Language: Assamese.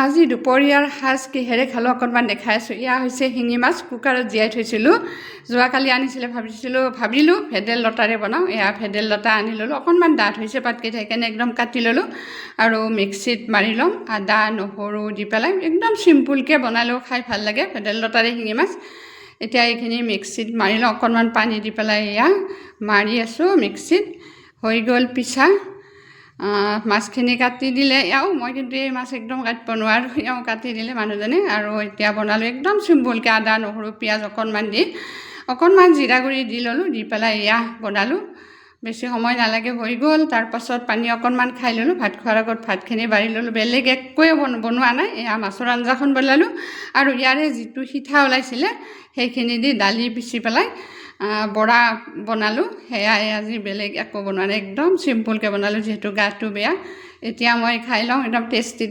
আজি দুপৰীয়াৰ সাজ কিহেৰে খালোঁ অকণমান দেখাই আছোঁ। এয়া হৈছে শিঙি মাছ, কুকাৰত জীয়াই থৈছিলোঁ। যোৱাকালি আনিছিলে, ভাবিলোঁ ভেদাইলতাৰে বনাওঁ। এয়া ভেদাইলতা আনি ল'লোঁ, অকণমান ডাঠ হৈছে পাতকেইটা, সেইকাৰণে একদম কাটি ল'লোঁ আৰু মিক্সিত মাৰি ল'ম। আদা নহৰু দি পেলাই একদম চিম্পুলকৈ বনালেও খাই ভাল লাগে ভেদাইলতাৰে শিঙি মাছ। এতিয়া এইখিনি মিক্সিত মাৰি লওঁ, অকণমান পানী দি পেলাই এয়া মাৰি আছোঁ মিক্সিত। হৈ গ'ল পিছা। মাছখিনি কাটি দিলে এওঁ, মই কিন্তু এই মাছ একদম কাটিব নোৱাৰোঁ, এওঁ কাটি দিলে মানুহজনে। আৰু এতিয়া বনালোঁ একদম চিম্পুলকৈ আদা নহৰু পিঁয়াজ অকণমান দি, অকণমান জিৰা গুড়ি দি ল'লোঁ, দি পেলাই এয়া বনালোঁ। বেছি সময় নালাগে, হৈ গ'ল। তাৰপাছত পানী অকণমান খাই ল'লোঁ, ভাত খোৱাৰ আগত ভাতখিনি বাঢ়ি ল'লোঁ। বেলেগ একোৱে বনোৱা নাই, এয়া মাছৰ আঞ্জাখন বনালোঁ। আৰু ইয়াৰে যিটো সিঠা ওলাইছিলে সেইখিনি দি দালি পিচি পেলাই বৰা বনালোঁ। সেয়াই আজি, বেলেগ একো বনোৱা নাই, একদম চিম্পুলকৈ বনালোঁ যিহেতু গাটো বেয়া। এতিয়া মই খাই লওঁ, একদম টেষ্টি